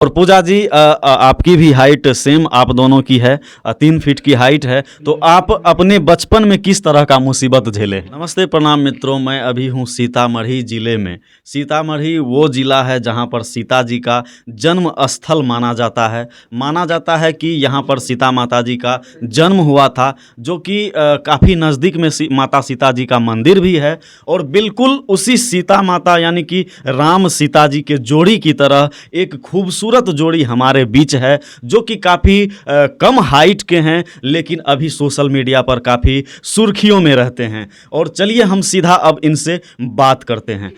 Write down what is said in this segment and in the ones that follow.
और पूजा जी आपकी भी हाइट सेम आप दोनों की है, 3 फीट की हाइट है। तो आप अपने बचपन में किस तरह का मुसीबत झेले? नमस्ते प्रणाम मित्रों, मैं अभी हूँ सीतामढ़ी ज़िले में। सीतामढ़ी वो ज़िला है जहाँ पर सीता जी का जन्म स्थल माना जाता है। माना जाता है कि यहाँ पर सीता माता जी का जन्म हुआ था, जो कि काफ़ी नज़दीक में माता सीता जी का मंदिर भी है। और बिल्कुल उसी सीता माता यानी कि राम सीता जी के जोड़ी की तरह एक खूबसूरत जोड़ी हमारे बीच है, जो कि काफ़ी कम हाइट के हैं, लेकिन अभी सोशल मीडिया पर काफ़ी सुर्खियों में रहते हैं। और चलिए हम सीधा अब इनसे बात करते हैं।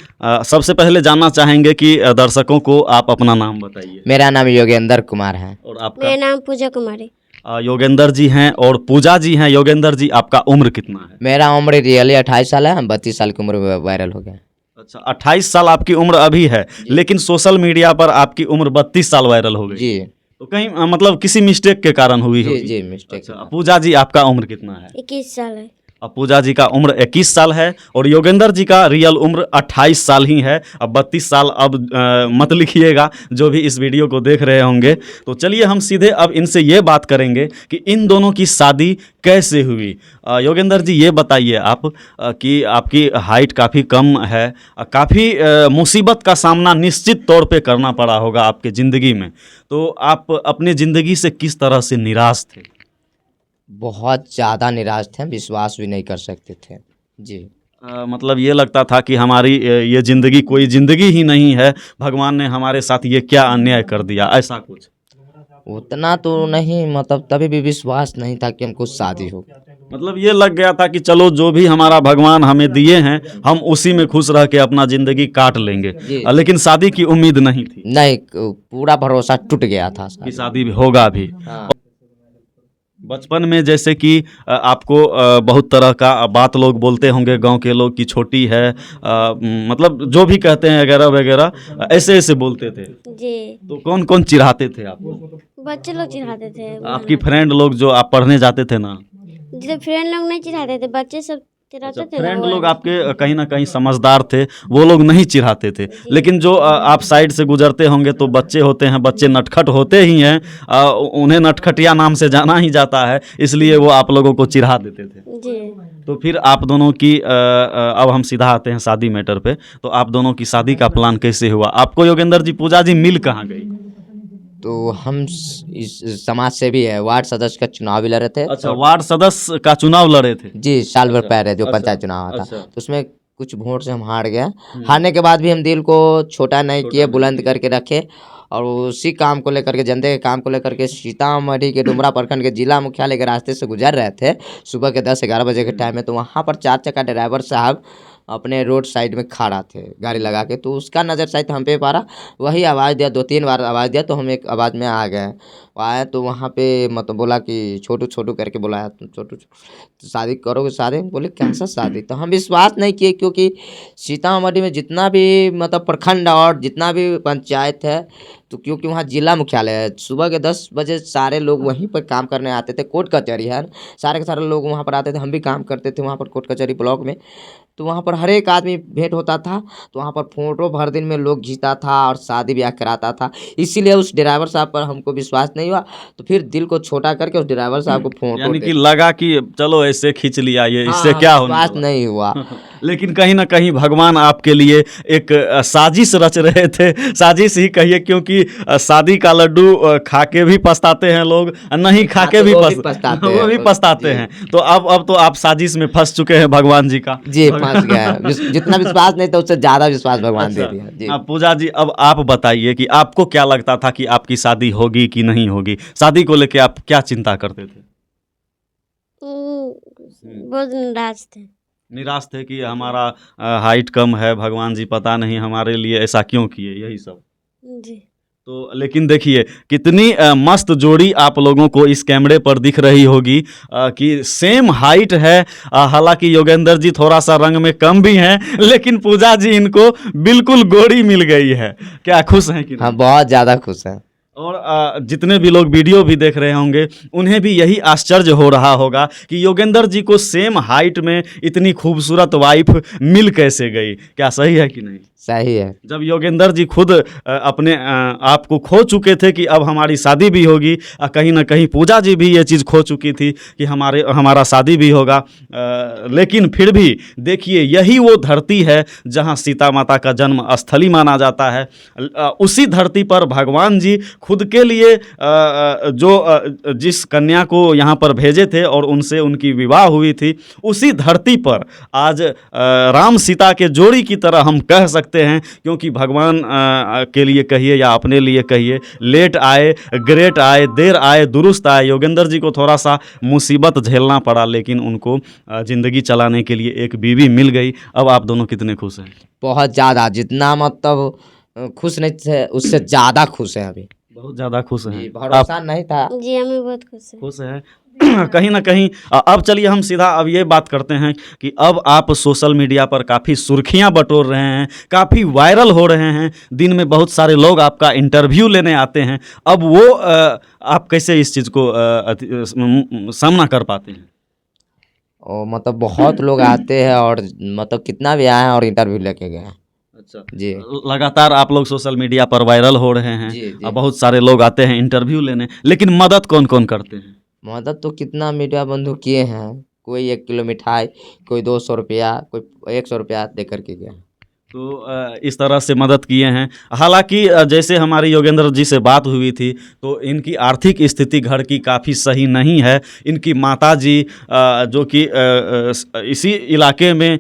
सबसे पहले जानना चाहेंगे कि दर्शकों को आप अपना नाम बताइए। मेरा नाम योगेंद्र कुमार है। और आपका? मेरा नाम पूजा कुमारी। योगेंद्र जी हैं और पूजा जी हैं। योगेंद्र जी, आपका उम्र कितना है? मेरा उम्र रियली 28 साल है। हम 32 साल की उम्र में वायरल हो गए। अच्छा, 28 साल आपकी उम्र अभी है, लेकिन सोशल मीडिया पर आपकी उम्र 32 साल वायरल हो गई। जी तो कहीं मतलब किसी मिस्टेक के कारण हुई जी होगी। जी मिस्टेक। अच्छा, पूजा जी आपका उम्र कितना है? 21 साल है। अब पूजा जी का उम्र 21 साल है और योगेंद्र जी का रियल उम्र 28 साल ही है। अब 32 साल अब मत लिखिएगा जो भी इस वीडियो को देख रहे होंगे। तो चलिए हम सीधे अब इनसे ये बात करेंगे कि इन दोनों की शादी कैसे हुई। योगेंद्र जी, ये बताइए आप कि आपकी हाइट काफ़ी कम है, काफ़ी मुसीबत का सामना निश्चित तौर पे करना पड़ा होगा आपके ज़िंदगी में। तो आप अपने ज़िंदगी से किस तरह से निराश थे? बहुत ज़्यादा निराश थे, विश्वास भी नहीं कर सकते थे जी। मतलब ये लगता था कि हमारी ये ज़िंदगी कोई ज़िंदगी ही नहीं है, भगवान ने हमारे साथ ये क्या अन्याय कर दिया, ऐसा कुछ? उतना तो नहीं, मतलब तभी भी विश्वास नहीं था कि हमको शादी हो। मतलब ये लग गया था कि चलो जो भी हमारा भगवान हमें दिए हैं हम उसी में खुश रह के अपना ज़िंदगी काट लेंगे, लेकिन शादी की उम्मीद नहीं थी। नहीं, पूरा भरोसा टूट गया था कि शादी भी होगा भी। हाँ। बचपन में जैसे कि आपको बहुत तरह का बात लोग बोलते होंगे, गांव के लोग की छोटी है, मतलब जो भी कहते हैं वगैरह वगैरह, ऐसे ऐसे बोलते थे। जी, तो कौन कौन चिढ़ाते थे आपको? बच्चे लोग चिढ़ाते थे। आपकी फ्रेंड लोग जो आप पढ़ने जाते थे ना? जब फ्रेंड लोग नहीं चिढ़ाते थे, बच्चे सब चिढ़ाते थे ना। फ्रेंड लोग आपके कहीं ना कहीं समझदार थे, वो लोग नहीं चिढ़ाते थे। लेकिन जो आप साइड से गुजरते होंगे तो बच्चे होते हैं, बच्चे नटखट होते ही हैं, उन्हें नटखटिया नाम से जाना ही जाता है, इसलिए वो आप लोगों को चिढ़ा देते थे। जी। तो फिर आप दोनों की अब हम सीधा आते हैं शादी मैटर पे। तो आप दोनों की शादी का प्लान कैसे हुआ? आपको योगेंद्र जी पूजा जी मिल कहाँ गई? तो हम इस समाज से भी है, वार्ड सदस्य का चुनाव भी लड़ रहे थे। अच्छा, वार्ड सदस्य का चुनाव लड़े थे? जी, साल भर पहले जो अच्छा, पंचायत चुनाव था, अच्छा। तो उसमें कुछ वोट से हम हार गए। हारने के बाद भी हम दिल को छोटा नहीं किए, बुलंद करके रखे और उसी काम को लेकर के, जनता के काम को लेकर के सीतामढ़ी के डुमरा प्रखंड के जिला मुख्यालय के रास्ते से गुजर रहे थे सुबह के 10-11 बजे के टाइम में। तो वहाँ पर 4 चक्का ड्राइवर साहब अपने रोड साइड में खड़ा थे गाड़ी लगा के। तो उसका नज़र शायद हम पे पड़ा, वही आवाज़ दिया, 2-3 बार आवाज़ दिया, तो हम एक आवाज़ में आ गए। आए तो वहाँ पे मतलब बोला कि छोटू छोटू करके बुलाया, तुम छोटू तो शादी करोगे? शादी? बोले कैसा शादी? तो हम विश्वास नहीं किए, क्योंकि सीतामढ़ी में जितना भी मतलब प्रखंड और जितना भी पंचायत है, तो क्योंकि वहाँ जिला मुख्यालय है, सुबह के 10 बजे सारे लोग वहीं पर काम करने आते थे। कोर्ट कचहरी है, सारे के सारे लोग वहाँ पर आते थे, हम भी काम करते थे वहाँ पर कोर्ट कचहरी ब्लॉक में। तो वहाँ पर हर एक आदमी भेंट होता था, तो वहाँ पर फोटो भर दिन में लोग खींचता था और शादी ब्याह कराता था। इसीलिए उस ड्राइवर साहब पर हमको विश्वास नहीं हुआ, तो फिर दिल को छोटा करके उस ड्राइवर साहब को फोटो यानी कि लगा कि चलो ऐसे खींच लिया, ये इससे क्या होने विश्वास वाला? नहीं हुआ। लेकिन कहीं ना कहीं भगवान आपके लिए एक साजिश रच रहे थे, साजिश ही कहिए, क्योंकि शादी का लड्डू खा के भी पछताते हैं लोग, नहीं खा के भी वो भी पछताते हैं। तो अब तो आप साजिश में फंस चुके हैं भगवान जी का। जी, फंस गया। जितना विश्वास नहीं था उससे ज़्यादा विश्वास भगवान दे दिया जी। पूजा जी, अब आप बताइए कि आपको क्या लगता था कि आपकी शादी होगी कि नहीं होगी? शादी को लेके आप क्या चिंता करते थे? बहुत निराश थे। निराश थे कि हमारा हाइट कम है, भगवान जी पता नहीं हमारे लिए ऐसा क्यों किए, यही सब? जी। तो लेकिन देखिए कितनी मस्त जोड़ी आप लोगों को इस कैमरे पर दिख रही होगी कि सेम हाइट है। हालांकि योगेंद्र जी थोड़ा सा रंग में कम भी हैं, लेकिन पूजा जी इनको बिल्कुल गोरी मिल गई है। क्या खुश हैं कि नहीं? हाँ, बहुत ज़्यादा खुश हैं। और जितने भी लोग वीडियो भी देख रहे होंगे उन्हें भी यही आश्चर्य हो रहा होगा कि योगेंद्र जी को सेम हाइट में इतनी खूबसूरत वाइफ मिल कैसे गई। क्या सही है कि नहीं? सही है। जब योगेंद्र जी खुद अपने आप को खो चुके थे कि अब हमारी शादी भी होगी, कहीं ना कहीं पूजा जी भी ये चीज़ खो चुकी थी कि हमारा शादी भी होगा, लेकिन फिर भी देखिए यही वो धरती है जहाँ सीता माता का जन्म स्थली माना जाता है। उसी धरती पर भगवान जी खुद के लिए जिस कन्या को यहाँ पर भेजे थे और उनसे उनकी विवाह हुई थी, उसी धरती पर आज राम सीता के जोड़ी की तरह हम कह सकते हैं, क्योंकि भगवान के लिए कहिए या अपने लिए कहिए, लेट आए ग्रेट आए देर आए दुरुस्त आए। योगेंद्र जी को थोड़ा सा मुसीबत झेलना पड़ा, लेकिन उनको ज़िंदगी चलाने के लिए एक बीवी मिल गई। अब आप दोनों कितने खुश हैं? बहुत ज़्यादा, जितना मतलब खुश नहीं थे उससे ज़्यादा खुश हैं अभी। बहुत ज़्यादा खुश हैं। भरोसा नहीं था। जी हमें बहुत खुश है। खुश है कहीं ना कहीं। अब चलिए हम सीधा अब ये बात करते हैं कि अब आप सोशल मीडिया पर काफ़ी सुर्खियां बटोर रहे हैं, काफ़ी वायरल हो रहे हैं, दिन में बहुत सारे लोग आपका इंटरव्यू लेने आते हैं। अब वो आप कैसे इस चीज़ को सामना कर पाते हैं? और मतलब बहुत लोग आते हैं और मतलब कितना भी आए हैं और इंटरव्यू लेके गए हैं। अच्छा जी। लगातार आप लोग सोशल मीडिया पर वायरल हो रहे हैं। जी, जी। अब बहुत सारे लोग आते हैं इंटरव्यू लेने, लेकिन मदद कौन कौन करते हैं? मदद तो कितना मीडिया बंधु किए हैं, कोई 1 किलो मिठाई, कोई 200 रुपया, कोई 100 रुपया दे करके गया। तो इस तरह से मदद किए हैं। हालांकि जैसे हमारी योगेंद्र जी से बात हुई थी तो इनकी आर्थिक स्थिति घर की काफ़ी सही नहीं है। इनकी माता जी जो कि इसी इलाके में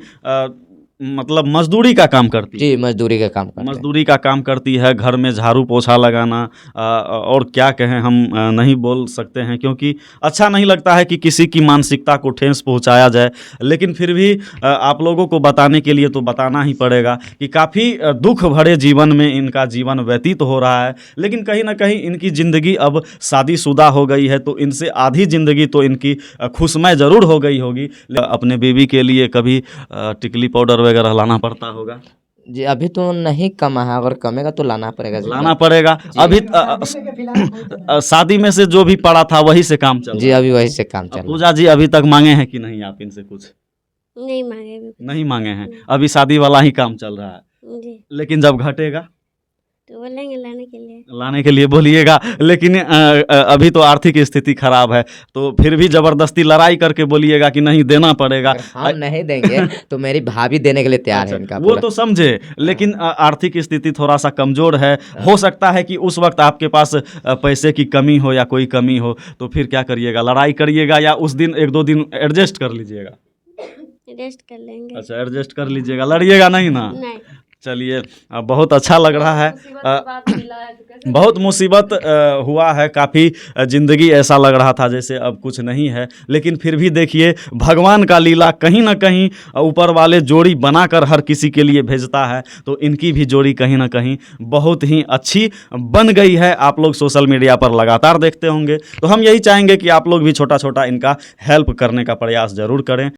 मतलब मजदूरी का काम करती है। जी, मजदूरी का काम करते हैं। मजदूरी का काम करती है, घर में झाड़ू पोछा लगाना, और क्या कहें हम नहीं बोल सकते हैं, क्योंकि अच्छा नहीं लगता है कि किसी की मानसिकता को ठेस पहुंचाया जाए। लेकिन फिर भी आप लोगों को बताने के लिए तो बताना ही पड़ेगा कि काफ़ी दुख भरे जीवन में इनका जीवन व्यतीत हो रहा है। लेकिन कहीं ना कहीं इनकी ज़िंदगी अब शादीशुदा हो गई है, तो इनसे आधी ज़िंदगी तो इनकी खुशमय ज़रूर हो गई होगी। अपने बेबी के लिए कभी टिकली पाउडर वगैरह लाना पड़ता होगा? जी, अभी तो नहीं कमा है, अगर कमेगा तो लाना पड़ेगा जी। लाना पड़ेगा। अभी शादी में से जो भी पड़ा था वही से काम चल जी, रहा है। अभी वही से काम चल रहा है। पूजा जी अभी तक मांगे हैं कि नहीं आप इनसे कुछ? नहीं मांगे भी। नहीं मांगे हैं, अभी शादी वाला ही काम चल रहा है। जी लेकिन जब घटेगा तो बोलेंगे लाने के लिए बोलिएगा। लेकिन अभी तो आर्थिक स्थिति खराब है, तो फिर भी जबरदस्ती लड़ाई करके बोलिएगा कि नहीं देना पड़ेगा। अगर हम नहीं देंगे तो मेरी भाभी देने के लिए तैयार है इनका वो पूरा। तो समझे, लेकिन आर्थिक स्थिति थोड़ा सा कमज़ोर है। हो सकता है कि उस वक्त आपके पास पैसे की कमी हो या कोई कमी हो, तो फिर क्या करिएगा? लड़ाई करिएगा या उस दिन 1-2 दिन एडजस्ट कर लीजिएगा? रेस्ट कर लेंगे। अच्छा, एडजस्ट कर लीजिएगा, लड़िएगा नहीं ना? नहीं। चलिए, बहुत अच्छा लग रहा है। बहुत मुसीबत हुआ है, काफ़ी ज़िंदगी ऐसा लग रहा था जैसे अब कुछ नहीं है। लेकिन फिर भी देखिए भगवान का लीला, कहीं ना कहीं ऊपर वाले जोड़ी बनाकर हर किसी के लिए भेजता है। तो इनकी भी जोड़ी कहीं ना कहीं बहुत ही अच्छी बन गई है। आप लोग सोशल मीडिया पर लगातार देखते होंगे, तो हम यही चाहेंगे कि आप लोग भी छोटा छोटा इनका हेल्प करने का प्रयास ज़रूर करें।